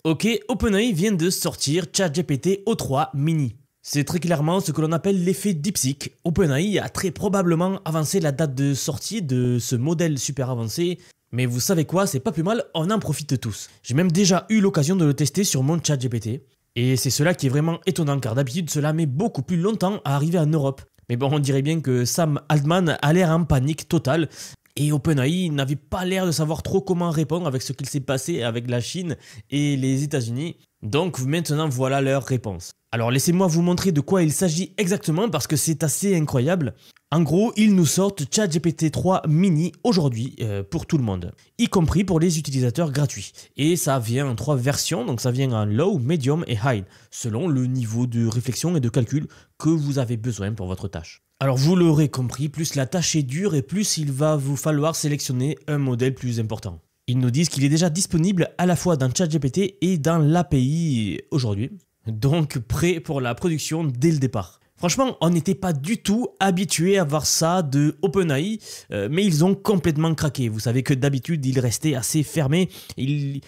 Ok, OpenAI vient de sortir ChatGPT O3 Mini. C'est très clairement ce que l'on appelle l'effet DeepSeek. OpenAI a très probablement avancé la date de sortie de ce modèle super avancé, mais vous savez quoi, c'est pas plus mal, on en profite tous. J'ai même déjà eu l'occasion de le tester sur mon ChatGPT, et c'est cela qui est vraiment étonnant car d'habitude cela met beaucoup plus longtemps à arriver en Europe. Mais bon, on dirait bien que Sam Altman a l'air en panique totale. Et OpenAI n'avait pas l'air de savoir trop comment répondre avec ce qu'il s'est passé avec la Chine et les États-Unis. Donc maintenant voilà leur réponse. Alors laissez-moi vous montrer de quoi il s'agit exactement parce que c'est assez incroyable. En gros, ils nous sortent ChatGPT 3 Mini aujourd'hui pour tout le monde, y compris pour les utilisateurs gratuits. Et ça vient en 3 versions, donc ça vient en Low, Medium et High, selon le niveau de réflexion et de calcul que vous avez besoin pour votre tâche. Alors vous l'aurez compris, plus la tâche est dure et plus il va vous falloir sélectionner un modèle plus important. Ils nous disent qu'il est déjà disponible à la fois dans ChatGPT et dans l'API aujourd'hui, donc prêt pour la production dès le départ. Franchement, on n'était pas du tout habitué à voir ça de OpenAI, mais ils ont complètement craqué. Vous savez que d'habitude, ils restaient assez fermés, ils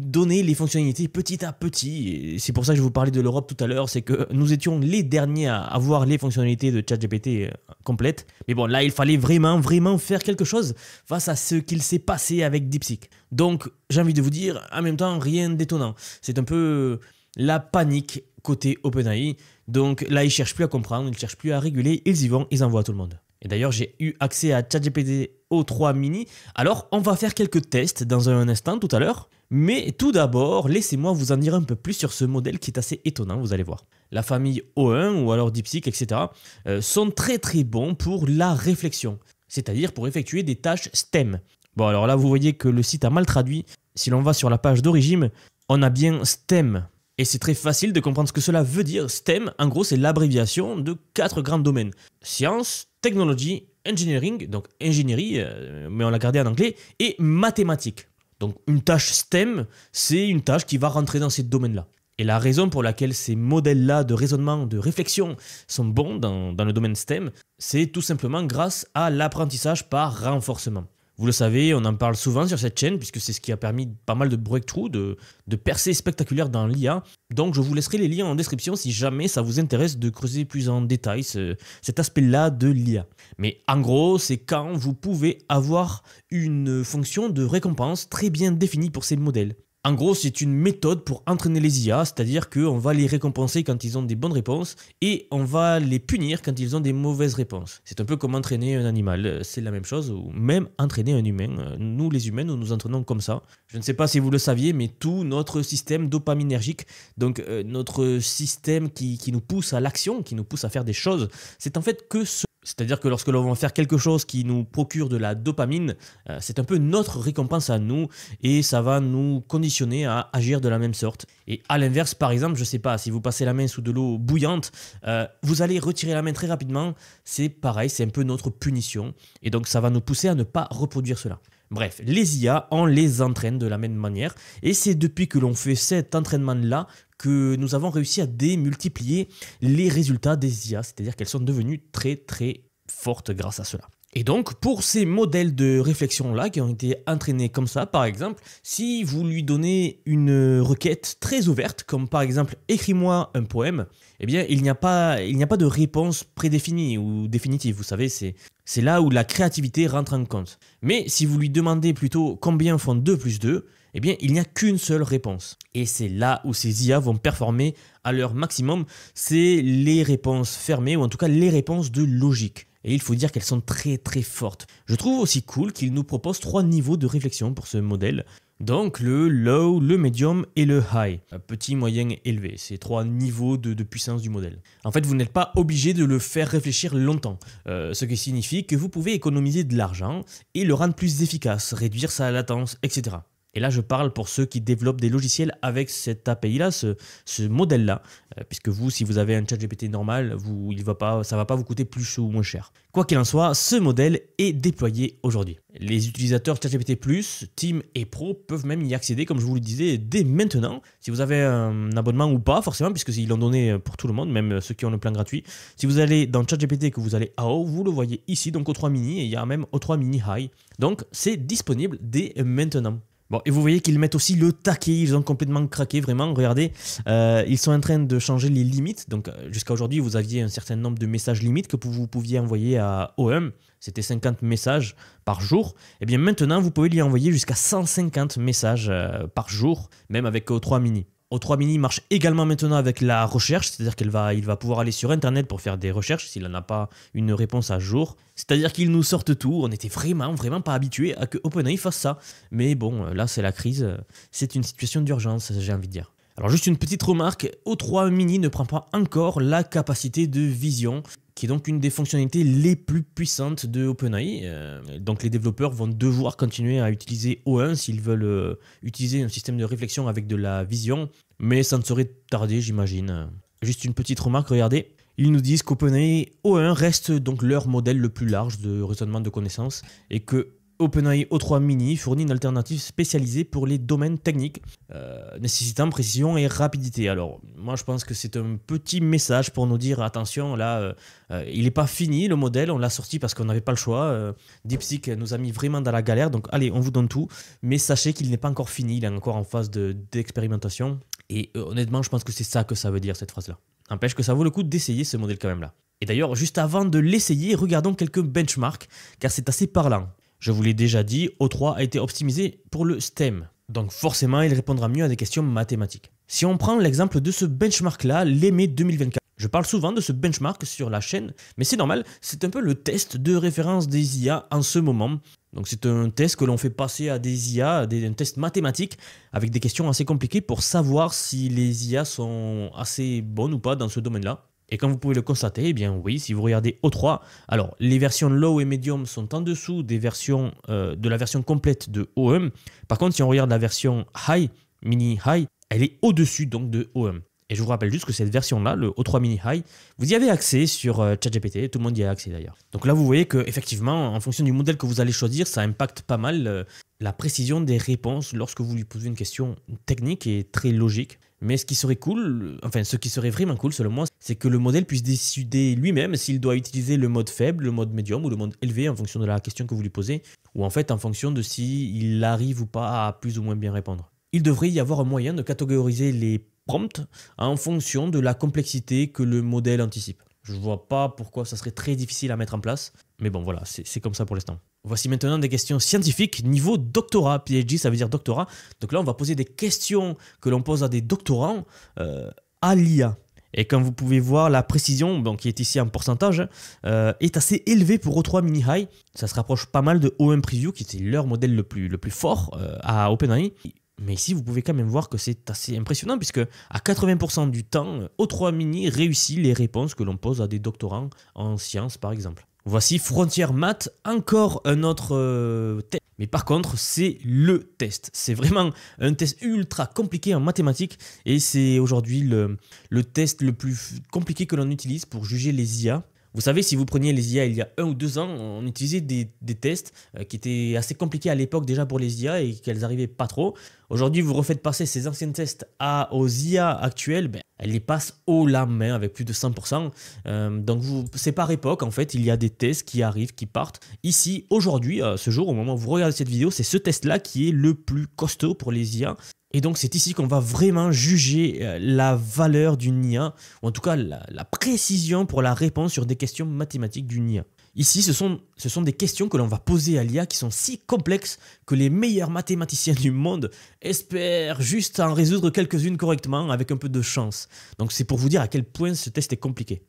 donnaient les fonctionnalités petit à petit. C'est pour ça que je vous parlais de l'Europe tout à l'heure, c'est que nous étions les derniers à avoir les fonctionnalités de ChatGPT complètes. Mais bon, là, il fallait vraiment faire quelque chose face à ce qu'il s'est passé avec DeepSeek. Donc, j'ai envie de vous dire, en même temps, rien d'étonnant. C'est un peu la panique côté OpenAI. Donc là, ils ne cherchent plus à comprendre, ils ne cherchent plus à réguler, ils y vont, ils envoient à tout le monde. Et d'ailleurs, j'ai eu accès à ChatGPT O3 Mini. Alors, on va faire quelques tests dans un instant tout à l'heure. Mais tout d'abord, laissez-moi vous en dire un peu plus sur ce modèle qui est assez étonnant, vous allez voir. La famille O1 ou alors DeepSeek, etc. sont très bons pour la réflexion, c'est-à-dire pour effectuer des tâches STEM. Bon, alors là, vous voyez que le site a mal traduit. Si l'on va sur la page d'origine, on a bien STEM. Et c'est très facile de comprendre ce que cela veut dire. STEM, en gros, c'est l'abréviation de 4 grands domaines. Science, technology, engineering, donc ingénierie, mais on l'a gardé en anglais, et mathématiques. Donc une tâche STEM, c'est une tâche qui va rentrer dans ces domaines-là. Et la raison pour laquelle ces modèles-là de raisonnement, de réflexion sont bons dans le domaine STEM, c'est tout simplement grâce à l'apprentissage par renforcement. Vous le savez, on en parle souvent sur cette chaîne puisque c'est ce qui a permis pas mal de breakthroughs, de percées spectaculaires dans l'IA. Donc je vous laisserai les liens en description si jamais ça vous intéresse de creuser plus en détail cet aspect-là de l'IA. Mais en gros, c'est quand vous pouvez avoir une fonction de récompense très bien définie pour ces modèles. En gros, c'est une méthode pour entraîner les IA, c'est-à-dire qu'on va les récompenser quand ils ont des bonnes réponses et on va les punir quand ils ont des mauvaises réponses. C'est un peu comme entraîner un animal, c'est la même chose, ou même entraîner un humain. Nous, les humains, nous nous entraînons comme ça. Je ne sais pas si vous le saviez, mais tout notre système dopaminergique, donc notre système qui nous pousse à l'action, qui nous pousse à faire des choses, c'est en fait que ce... C'est-à-dire que lorsque l'on va faire quelque chose qui nous procure de la dopamine, c'est un peu notre récompense à nous et ça va nous conditionner à agir de la même sorte. Et à l'inverse, par exemple, je ne sais pas, si vous passez la main sous de l'eau bouillante, vous allez retirer la main très rapidement, c'est pareil, c'est un peu notre punition et donc ça va nous pousser à ne pas reproduire cela. Bref, les IA, on les entraîne de la même manière et c'est depuis que l'on fait cet entraînement-là que nous avons réussi à démultiplier les résultats des IA, c'est-à-dire qu'elles sont devenues très fortes grâce à cela. Et donc, pour ces modèles de réflexion-là qui ont été entraînés comme ça, par exemple, si vous lui donnez une requête très ouverte, comme par exemple « écris-moi un poème », eh bien, il n'y a pas de réponse prédéfinie ou définitive, vous savez, c'est là où la créativité rentre en compte. Mais si vous lui demandez plutôt « combien font 2 plus 2 », eh bien, il n'y a qu'une seule réponse. Et c'est là où ces IA vont performer à leur maximum, c'est les réponses fermées, ou en tout cas les réponses de logique. Et il faut dire qu'elles sont très fortes. Je trouve aussi cool qu'ils nous proposent 3 niveaux de réflexion pour ce modèle. Donc le low, le medium et le high. Petit, moyen, élevé. C'est 3 niveaux de puissance du modèle. En fait, vous n'êtes pas obligé de le faire réfléchir longtemps. Ce qui signifie que vous pouvez économiser de l'argent et le rendre plus efficace, réduire sa latence, etc. Et là, je parle pour ceux qui développent des logiciels avec cette API-là, ce modèle-là, puisque vous, si vous avez un ChatGPT normal, ça ne va pas vous coûter plus ou moins cher. Quoi qu'il en soit, ce modèle est déployé aujourd'hui. Les utilisateurs ChatGPT+, Team et Pro peuvent même y accéder, comme je vous le disais, dès maintenant. Si vous avez un abonnement ou pas, forcément, puisqu'ils l'ont donné pour tout le monde, même ceux qui ont le plan gratuit. Si vous allez dans ChatGPT et que vous allez à haut, vous le voyez ici, donc O3 Mini, et il y a même O3 Mini High. Donc, c'est disponible dès maintenant. Bon, et vous voyez qu'ils mettent aussi le taquet, ils ont complètement craqué, vraiment, regardez, ils sont en train de changer les limites, donc jusqu'à aujourd'hui vous aviez un certain nombre de messages limites que vous pouviez envoyer à OM, c'était 50 messages par jour, et bien maintenant vous pouvez lui envoyer jusqu'à 150 messages par jour, même avec O3 Mini. O3 Mini marche également maintenant avec la recherche, c'est-à-dire qu'il va pouvoir aller sur internet pour faire des recherches s'il n'en a pas une réponse à jour. C'est-à-dire qu'ils nous sortent tout, on n'était vraiment pas habitué à que OpenAI fasse ça. Mais bon, là c'est la crise, c'est une situation d'urgence, j'ai envie de dire. Alors juste une petite remarque, O3 Mini ne prend pas encore la capacité de vision, qui est donc une des fonctionnalités les plus puissantes de OpenAI. Donc les développeurs vont devoir continuer à utiliser O1 s'ils veulent utiliser un système de réflexion avec de la vision, mais ça ne saurait tarder, j'imagine. Juste une petite remarque, regardez. Ils nous disent qu'OpenAI O1 reste donc leur modèle le plus large de raisonnement de connaissances et que OpenAI O3 Mini fournit une alternative spécialisée pour les domaines techniques, nécessitant précision et rapidité. Alors, moi je pense que c'est un petit message pour nous dire, attention, là, il n'est pas fini le modèle, on l'a sorti parce qu'on n'avait pas le choix. DeepSeek nous a mis vraiment dans la galère, donc allez, on vous donne tout, mais sachez qu'il n'est pas encore fini, il est encore en phase d'expérimentation. Et honnêtement, je pense que c'est ça que ça veut dire, cette phrase-là. N'empêche que ça vaut le coup d'essayer ce modèle quand même là. Et d'ailleurs, juste avant de l'essayer, regardons quelques benchmarks, car c'est assez parlant. Je vous l'ai déjà dit, O3 a été optimisé pour le STEM, donc forcément il répondra mieux à des questions mathématiques. Si on prend l'exemple de ce benchmark-là, l'EME 2024, je parle souvent de ce benchmark sur la chaîne, mais c'est normal, c'est un peu le test de référence des IA en ce moment. Donc c'est un test que l'on fait passer à des IA, un test mathématique, avec des questions assez compliquées pour savoir si les IA sont assez bonnes ou pas dans ce domaine-là. Et comme vous pouvez le constater, eh bien oui, si vous regardez O3, alors les versions low et medium sont en dessous des versions, de la version complète de OM. Par contre, si on regarde la version high, mini high, elle est au-dessus donc de OM. Et je vous rappelle juste que cette version-là, le O3 Mini High, vous y avez accès sur ChatGPT, tout le monde y a accès d'ailleurs. Donc là, vous voyez qu'effectivement, en fonction du modèle que vous allez choisir, ça impacte pas mal la précision des réponses lorsque vous lui posez une question technique et très logique. Mais ce qui serait cool, enfin ce qui serait vraiment cool selon moi, c'est que le modèle puisse décider lui-même s'il doit utiliser le mode faible, le mode médium ou le mode élevé en fonction de la question que vous lui posez, ou en fait en fonction de s'il arrive ou pas à plus ou moins bien répondre. Il devrait y avoir un moyen de catégoriser les prompts en fonction de la complexité que le modèle anticipe. Je ne vois pas pourquoi ça serait très difficile à mettre en place, mais bon voilà, c'est comme ça pour l'instant. Voici maintenant des questions scientifiques niveau doctorat. PhD, ça veut dire doctorat. Donc là, on va poser des questions que l'on pose à des doctorants à l'IA. Et comme vous pouvez voir, la précision, donc, qui est ici en pourcentage, est assez élevée pour O3 Mini High. Ça se rapproche pas mal de O1 Preview, qui était leur modèle le plus fort à OpenAI. Mais ici, vous pouvez quand même voir que c'est assez impressionnant, puisque à 80% du temps, O3 Mini réussit les réponses que l'on pose à des doctorants en sciences, par exemple. Voici Frontier Math, encore un autre test. Mais par contre, c'est le test. C'est vraiment un test ultra compliqué en mathématiques. Et c'est aujourd'hui le test le plus compliqué que l'on utilise pour juger les IA. Vous savez, si vous preniez les IA il y a 1 ou 2 ans, on utilisait des tests qui étaient assez compliqués à l'époque déjà pour les IA et qu'elles n'arrivaient pas trop. Aujourd'hui, vous refaites passer ces anciens tests aux IA actuelles, elles les passent haut la main avec plus de 100%. Donc c'est par époque, en fait, il y a des tests qui arrivent, qui partent. Ici, aujourd'hui, ce jour, au moment où vous regardez cette vidéo, c'est ce test-là qui est le plus costaud pour les IA. Et donc c'est ici qu'on va vraiment juger la valeur d'une IA, ou en tout cas la précision pour la réponse sur des questions mathématiques d'une IA. Ici, ce sont des questions que l'on va poser à l'IA qui sont si complexes que les meilleurs mathématiciens du monde espèrent juste en résoudre quelques-unes correctement avec un peu de chance. Donc c'est pour vous dire à quel point ce test est compliqué.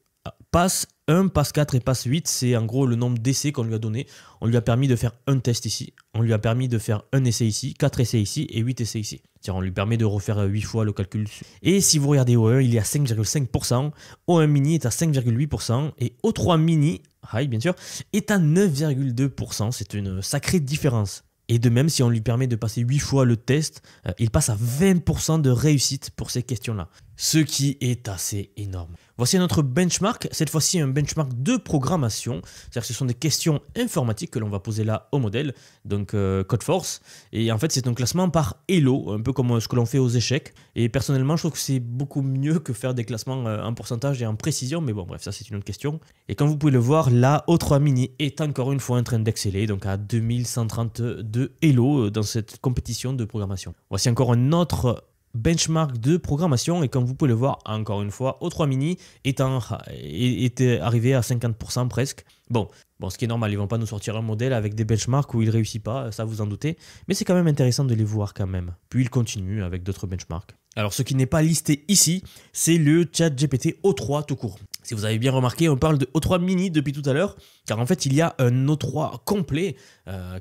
Passe 1, passe 4 et passe 8, c'est en gros le nombre d'essais qu'on lui a donné. On lui a permis de faire un test ici, on lui a permis de faire un essai ici, 4 essais ici et 8 essais ici. C'est-à-dire on lui permet de refaire 8 fois le calcul. Et si vous regardez O1, il est à 5,5%, O1 mini est à 5,8% et O3 mini, high bien sûr, est à 9,2%. C'est une sacrée différence. Et de même, si on lui permet de passer 8 fois le test, il passe à 20% de réussite pour ces questions-là. ce qui est assez énorme. Voici notre benchmark, cette fois-ci un benchmark de programmation, c'est-à-dire que ce sont des questions informatiques que l'on va poser là au modèle, donc Codeforce, et en fait c'est un classement par Elo, un peu comme ce que l'on fait aux échecs, et personnellement je trouve que c'est beaucoup mieux que faire des classements en pourcentage et en précision, mais bon bref ça c'est une autre question. Et comme vous pouvez le voir, la O3 Mini est encore une fois en train d'exceller, donc à 2132 Elo dans cette compétition de programmation. Voici encore un autre benchmark de programmation et comme vous pouvez le voir encore une fois O3 Mini était arrivé à 50% presque. Bon, ce qui est normal, ils vont pas nous sortir un modèle avec des benchmarks où il réussit pas, ça vous en doutez, mais c'est quand même intéressant de les voir quand même. Puis il continue avec d'autres benchmarks. Alors ce qui n'est pas listé ici, c'est le ChatGPT O3 tout court. Si vous avez bien remarqué, on parle de O3 Mini depuis tout à l'heure, car en fait il y a un O3 complet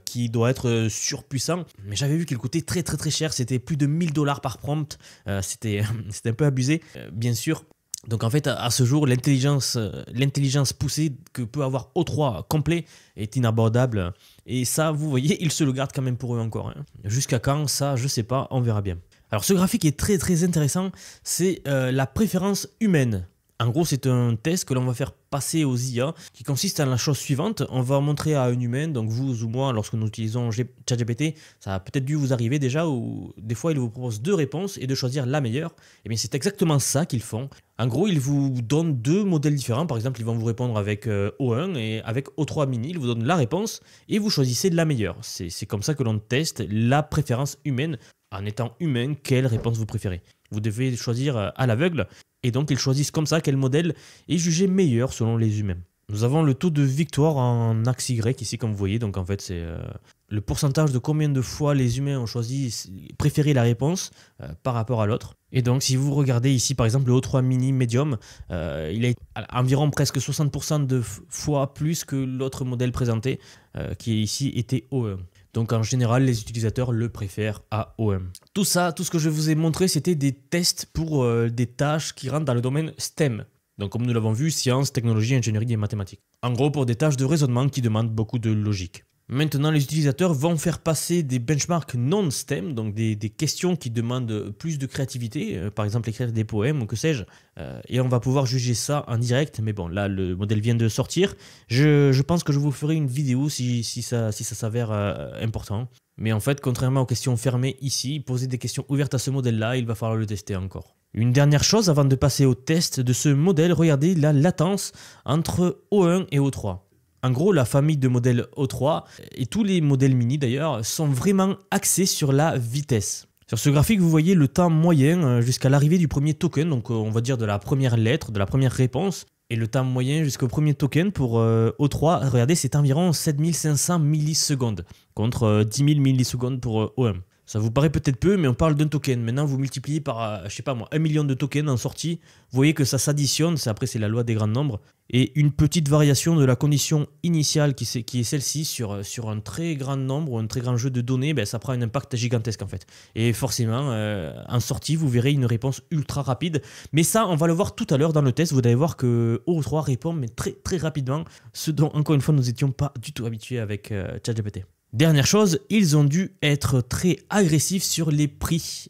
qui doit être surpuissant, mais j'avais vu qu'il coûtait très cher, c'était plus de 1000 $ par prompt, c'était un peu abusé, bien sûr. Donc en fait à ce jour l'intelligence poussée que peut avoir O3 complet est inabordable, et ça vous voyez ils se le gardent quand même pour eux encore, hein. Jusqu'à quand ça je sais pas, on verra bien. Alors ce graphique est très intéressant, c'est la préférence humaine. En gros, c'est un test que l'on va faire passer aux IA qui consiste en la chose suivante. On va montrer à un humain, donc vous ou moi, lorsque nous utilisons ChatGPT, ça a peut-être dû vous arriver déjà, où des fois il vous propose deux réponses et de choisir la meilleure. Et bien c'est exactement ça qu'ils font. En gros, ils vous donnent deux modèles différents. Par exemple, ils vont vous répondre avec O1 et avec O3 Mini, ils vous donnent la réponse et vous choisissez la meilleure. C'est comme ça que l'on teste la préférence humaine. En étant humain, quelle réponse vous préférez. Vous devez choisir à l'aveugle. Et donc ils choisissent comme ça quel modèle est jugé meilleur selon les humains. Nous avons le taux de victoire en axe Y ici comme vous voyez, donc en fait c'est le pourcentage de combien de fois les humains ont préféré la réponse par rapport à l'autre. Et donc si vous regardez ici par exemple le O3 Mini Medium, il a environ presque 60% de fois plus que l'autre modèle présenté qui ici était O1. Donc en général, les utilisateurs le préfèrent à O1. Tout ça, tout ce que je vous ai montré, c'était des tests pour des tâches qui rentrent dans le domaine STEM. Donc comme nous l'avons vu, sciences, technologie, ingénierie et mathématiques. En gros, pour des tâches de raisonnement qui demandent beaucoup de logique. Maintenant, les utilisateurs vont faire passer des benchmarks non-STEM, donc des questions qui demandent plus de créativité, par exemple écrire des poèmes ou que sais-je, et on va pouvoir juger ça en direct. Mais bon, là, le modèle vient de sortir. Je pense que je vous ferai une vidéo si ça s'avère important. Mais en fait, contrairement aux questions fermées ici, poser des questions ouvertes à ce modèle-là, il va falloir le tester encore. Une dernière chose avant de passer au test de ce modèle, regardez la latence entre O1 et O3. En gros, la famille de modèles O3 et tous les modèles mini d'ailleurs sont vraiment axés sur la vitesse. Sur ce graphique, vous voyez le temps moyen jusqu'à l'arrivée du premier token, donc on va dire de la première lettre, de la première réponse. Et le temps moyen jusqu'au premier token pour O3, regardez, c'est environ 7500 millisecondes contre 10 000 millisecondes pour O1. Ça vous paraît peut-être peu, mais on parle d'un token. Maintenant, vous multipliez par, je sais pas moi, 1 million de tokens en sortie. Vous voyez que ça s'additionne, après c'est la loi des grands nombres. Et une petite variation de la condition initiale qui est celle-ci sur un très grand nombre ou un très grand jeu de données, ben, ça prend un impact gigantesque en fait. Et forcément, en sortie, vous verrez une réponse ultra rapide. Mais ça, on va le voir tout à l'heure dans le test. Vous allez voir que O3 répond mais très rapidement, ce dont encore une fois nous n'étions pas du tout habitués avec ChatGPT. Dernière chose, ils ont dû être très agressifs sur les prix.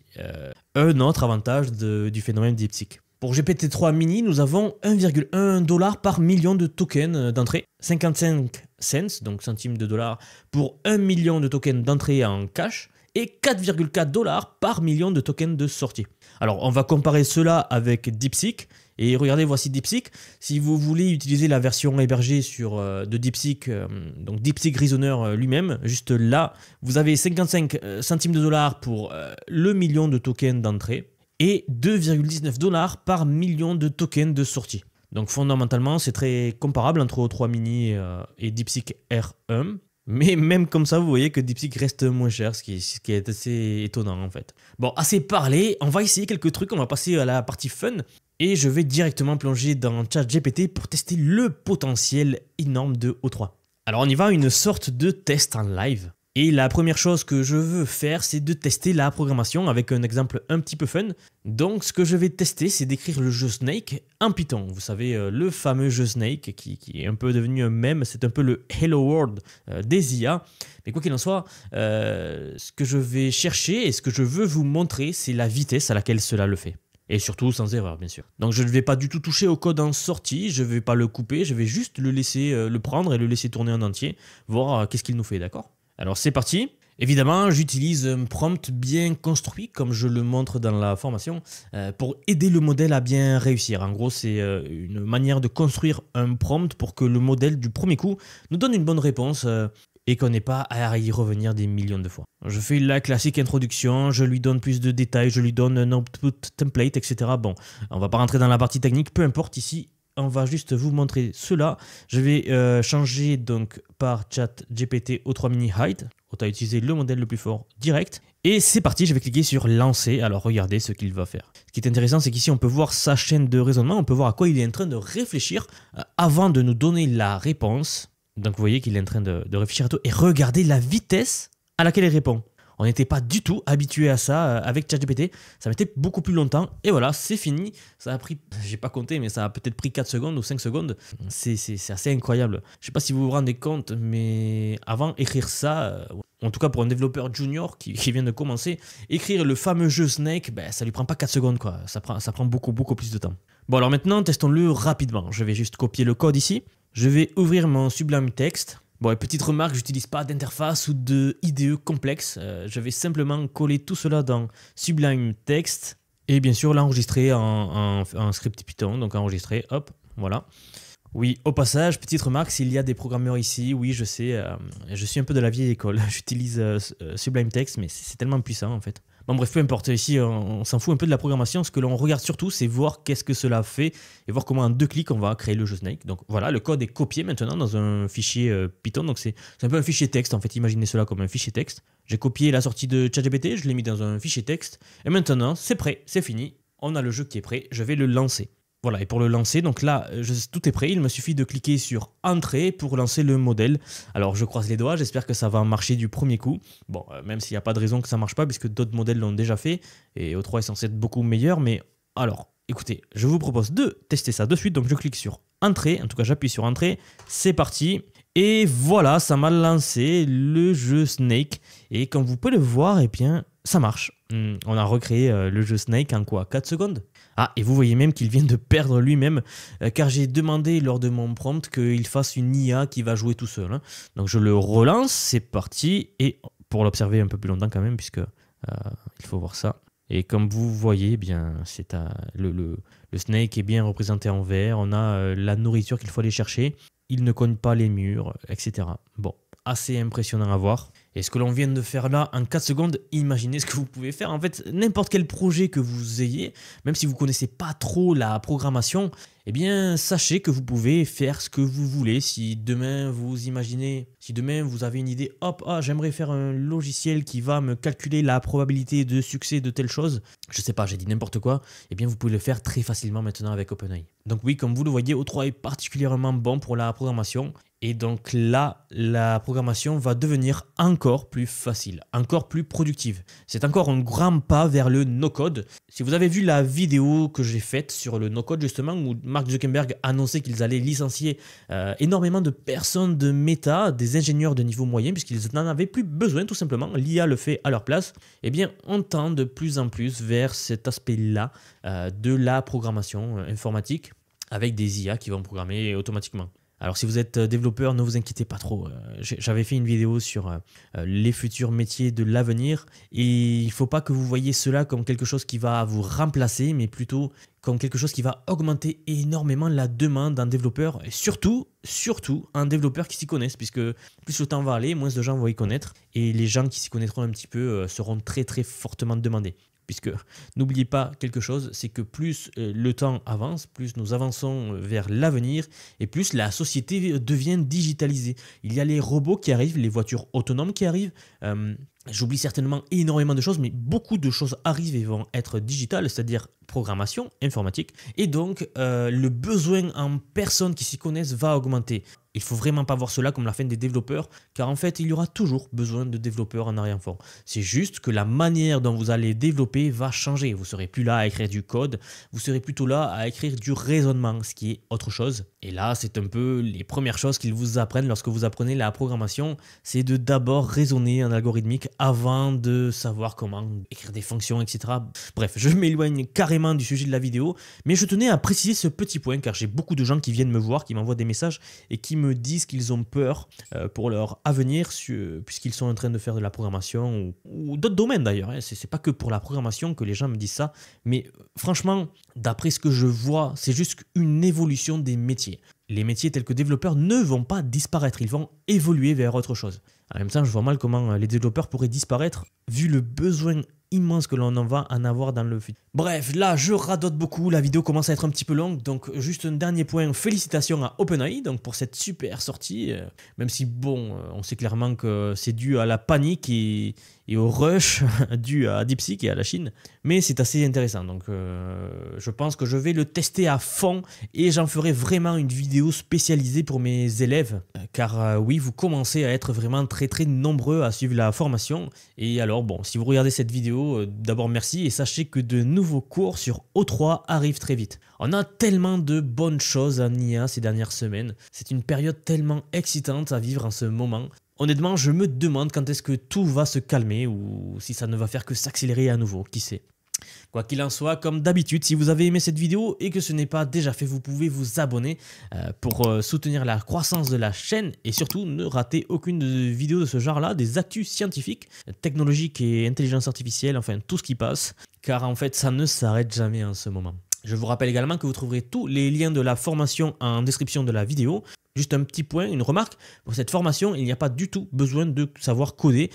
Un autre avantage du phénomène DeepSeek. Pour GPT-3 Mini, nous avons 1,1 $ par million de tokens d'entrée, 55 cents, donc centimes de dollars, pour 1 million de tokens d'entrée en cash, et 4,4 $ par million de tokens de sortie. Alors on va comparer cela avec DeepSeek. Et regardez, voici DeepSeek. Si vous voulez utiliser la version hébergée de DeepSeek, donc DeepSeek Reasoner lui-même, juste là, vous avez 55 centimes de dollars pour le million de tokens d'entrée et 2,19 $ par million de tokens de sortie. Donc fondamentalement, c'est très comparable entre O3 Mini et DeepSeek R1. Mais même comme ça, vous voyez que DeepSeek reste moins cher, ce qui est assez étonnant en fait. Bon, assez parlé, on va essayer quelques trucs, on va passer à la partie fun. Et je vais directement plonger dans ChatGPT pour tester le potentiel énorme de O3. Alors on y va, une sorte de test en live. Et la première chose que je veux faire, c'est de tester la programmation avec un exemple un petit peu fun. Donc ce que je vais tester, c'est d'écrire le jeu Snake en Python. Vous savez, le fameux jeu Snake qui est un peu devenu un mème, c'est un peu le Hello World des IA. Mais quoi qu'il en soit, ce que je vais chercher et ce que je veux vous montrer, c'est la vitesse à laquelle cela le fait. Et surtout sans erreur, bien sûr. Donc je ne vais pas du tout toucher au code en sortie, je ne vais pas le couper, je vais juste le laisser le prendre et le laisser tourner en entier, voir qu'est-ce qu'il nous fait, d'accord? Alors c'est parti. Évidemment, j'utilise un prompt bien construit, comme je le montre dans la formation, pour aider le modèle à bien réussir. En gros, c'est une manière de construire un prompt pour que le modèle du premier coup nous donne une bonne réponse et qu'on n'ait pas à y revenir des millions de fois. Je fais la classique introduction, je lui donne plus de détails, je lui donne un output template, etc. Bon, on va pas rentrer dans la partie technique, peu importe ici. On va juste vous montrer cela. Je vais changer donc par ChatGPT O3 Mini Height. Autant utiliser le modèle le plus fort direct. Et c'est parti, je vais cliquer sur lancer. Alors regardez ce qu'il va faire. Ce qui est intéressant, c'est qu'ici on peut voir sa chaîne de raisonnement. On peut voir à quoi il est en train de réfléchir avant de nous donner la réponse. Donc vous voyez qu'il est en train de réfléchir à tout. Et regardez la vitesse à laquelle il répond. On n'était pas du tout habitué à ça avec ChatGPT. Ça mettait beaucoup plus longtemps. Et voilà, c'est fini. Ça a pris, j'ai pas compté, mais ça a peut-être pris 4 secondes ou 5 secondes. C'est assez incroyable. Je sais pas si vous vous rendez compte, mais avant écrire ça, en tout cas pour un développeur junior qui vient de commencer, écrire le fameux jeu Snake, ben, ça lui prend pas 4 secondes, quoi. Ça prend beaucoup plus de temps. Bon, alors maintenant, testons-le rapidement. Je vais juste copier le code ici. Je vais ouvrir mon Sublime Text. Bon, et petite remarque, j'utilise pas d'interface ou de IDE complexe. Je vais simplement coller tout cela dans Sublime Text et bien sûr l'enregistrer en script Python. Donc enregistrer, hop, voilà. Oui, au passage, petite remarque, s'il y a des programmeurs ici, oui, je sais, je suis un peu de la vieille école. J'utilise Sublime Text, mais c'est tellement puissant en fait. Bon bref, peu importe, ici on s'en fout un peu de la programmation, ce que l'on regarde surtout c'est voir qu'est-ce que cela fait et voir comment en 2 clics on va créer le jeu Snake. Donc voilà, le code est copié maintenant dans un fichier Python, donc c'est un peu un fichier texte en fait, imaginez cela comme un fichier texte. J'ai copié la sortie de ChatGPT, je l'ai mis dans un fichier texte et maintenant c'est prêt, c'est fini, on a le jeu qui est prêt, je vais le lancer. Voilà, et pour le lancer, donc là, tout est prêt, il me suffit de cliquer sur Entrée pour lancer le modèle. Alors je croise les doigts, j'espère que ça va marcher du premier coup. Bon, même s'il n'y a pas de raison que ça ne marche pas, puisque d'autres modèles l'ont déjà fait, et O3 est censé être beaucoup meilleur, mais alors, écoutez, je vous propose de tester ça de suite, donc je clique sur Entrée, en tout cas j'appuie sur Entrée, c'est parti. Et voilà, ça m'a lancé le jeu Snake, et comme vous pouvez le voir, eh bien, ça marche. On a recréé le jeu Snake en quoi, 4 secondes? Ah, et vous voyez même qu'il vient de perdre lui-même, car j'ai demandé lors de mon prompt qu'il fasse une IA qui va jouer tout seul. Hein. Donc je le relance, c'est parti, et pour l'observer un peu plus longtemps quand même, puisque il faut voir ça. Et comme vous voyez, eh bien, le Snake est bien représenté en vert, on a la nourriture qu'il faut aller chercher, il ne cogne pas les murs, etc. Bon, assez impressionnant à voir. Et ce que l'on vient de faire là en 4 secondes, imaginez ce que vous pouvez faire. En fait, n'importe quel projet que vous ayez, même si vous ne connaissez pas trop la programmation, eh bien, sachez que vous pouvez faire ce que vous voulez. Si demain vous imaginez, si demain vous avez une idée, hop, j'aimerais faire un logiciel qui va me calculer la probabilité de succès de telle chose, je sais pas, j'ai dit n'importe quoi, eh bien vous pouvez le faire très facilement maintenant avec OpenAI. Donc oui, comme vous le voyez, O3 est particulièrement bon pour la programmation. Et donc là, la programmation va devenir encore plus facile, encore plus productive. C'est encore un grand pas vers le no-code. Si vous avez vu la vidéo que j'ai faite sur le no-code justement, où Mark Zuckerberg annonçait qu'ils allaient licencier énormément de personnes de Meta, des ingénieurs de niveau moyen, puisqu'ils n'en avaient plus besoin tout simplement, l'IA le fait à leur place, eh bien on tend de plus en plus vers cet aspect-là de la programmation informatique, avec des IA qui vont programmer automatiquement. Alors si vous êtes développeur, ne vous inquiétez pas trop. J'avais fait une vidéo sur les futurs métiers de l'avenir et il ne faut pas que vous voyez cela comme quelque chose qui va vous remplacer, mais plutôt comme quelque chose qui va augmenter énormément la demande d'un développeur et surtout un développeur qui s'y connaisse, puisque plus le temps va aller, moins de gens vont y connaître et les gens qui s'y connaîtront un petit peu seront très fortement demandés. Puisque n'oubliez pas quelque chose, c'est que plus le temps avance, plus nous avançons vers l'avenir et plus la société devient digitalisée. Il y a les robots qui arrivent, les voitures autonomes qui arrivent. J'oublie certainement énormément de choses, mais beaucoup de choses arrivent et vont être digitales, c'est-à-dire programmation, informatique. Et donc, le besoin en personnes qui s'y connaissent va augmenter. Il faut vraiment pas voir cela comme la fin des développeurs, car en fait, il y aura toujours besoin de développeurs en arrière-fond. C'est juste que la manière dont vous allez développer va changer. Vous serez plus là à écrire du code, vous serez plutôt là à écrire du raisonnement, ce qui est autre chose. Et là, c'est un peu les premières choses qu'ils vous apprennent lorsque vous apprenez la programmation, c'est de d'abord raisonner en algorithmique avant de savoir comment écrire des fonctions, etc. Bref, je m'éloigne carrément du sujet de la vidéo, mais je tenais à préciser ce petit point, car j'ai beaucoup de gens qui viennent me voir, qui m'envoient des messages et qui me disent qu'ils ont peur pour leur avenir, puisqu'ils sont en train de faire de la programmation ou d'autres domaines d'ailleurs. C'est pas que pour la programmation que les gens me disent ça, mais franchement, d'après ce que je vois, c'est juste une évolution des métiers. Les métiers tels que développeurs ne vont pas disparaître, ils vont évoluer vers autre chose. En même temps, je vois mal comment les développeurs pourraient disparaître vu le besoin immense que l'on en va en avoir dans le futur. Bref, là je radote beaucoup, la vidéo commence à être un petit peu longue, donc juste un dernier point, félicitations à OpenAI donc pour cette super sortie, même si bon, on sait clairement que c'est dû à la panique et au rush dû à DeepSeek et à la Chine, mais c'est assez intéressant, donc je pense que je vais le tester à fond et j'en ferai vraiment une vidéo spécialisée pour mes élèves, car oui, vous commencez à être vraiment très nombreux à suivre la formation, et alors bon, si vous regardez cette vidéo, d'abord merci et sachez que de nouveaux cours sur O3 arrivent très vite. On a tellement de bonnes choses en IA ces dernières semaines, c'est une période tellement excitante à vivre en ce moment. Honnêtement, je me demande quand est-ce que tout va se calmer ou si ça ne va faire que s'accélérer à nouveau, qui sait. Quoi qu'il en soit, comme d'habitude, si vous avez aimé cette vidéo et que ce n'est pas déjà fait, vous pouvez vous abonner pour soutenir la croissance de la chaîne et surtout ne ratez aucune vidéo de ce genre-là, des actus scientifiques, technologiques et intelligence artificielle, enfin tout ce qui passe, car en fait ça ne s'arrête jamais en ce moment. Je vous rappelle également que vous trouverez tous les liens de la formation en description de la vidéo. Juste un petit point, une remarque, pour cette formation, il n'y a pas du tout besoin de savoir coder,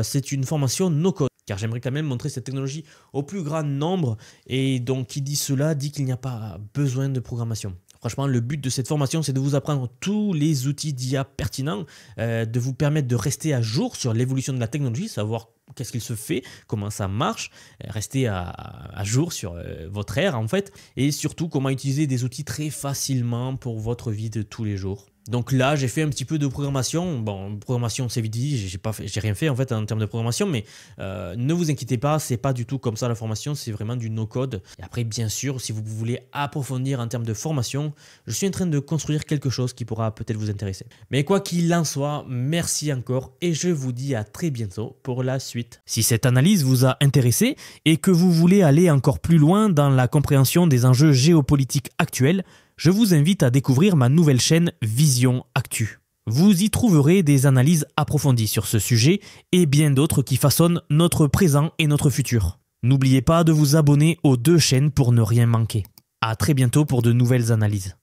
c'est une formation no-code. Car j'aimerais quand même montrer cette technologie au plus grand nombre, et donc qui dit cela dit qu'il n'y a pas besoin de programmation. Franchement, le but de cette formation, c'est de vous apprendre tous les outils d'IA pertinents, de vous permettre de rester à jour sur l'évolution de la technologie, savoir qu'est-ce qu'il se fait, comment ça marche, rester à jour sur votre ère en fait, et surtout comment utiliser des outils très facilement pour votre vie de tous les jours. Donc là, j'ai fait un petit peu de programmation. Bon, programmation, c'est vite dit, j'ai rien fait en fait en termes de programmation, mais ne vous inquiétez pas, c'est pas du tout comme ça la formation, c'est vraiment du no-code. Et après, bien sûr, si vous voulez approfondir en termes de formation, je suis en train de construire quelque chose qui pourra peut-être vous intéresser. Mais quoi qu'il en soit, merci encore et je vous dis à très bientôt pour la suite. Si cette analyse vous a intéressé et que vous voulez aller encore plus loin dans la compréhension des enjeux géopolitiques actuels, je vous invite à découvrir ma nouvelle chaîne Vision Actu. Vous y trouverez des analyses approfondies sur ce sujet et bien d'autres qui façonnent notre présent et notre futur. N'oubliez pas de vous abonner aux deux chaînes pour ne rien manquer. À très bientôt pour de nouvelles analyses.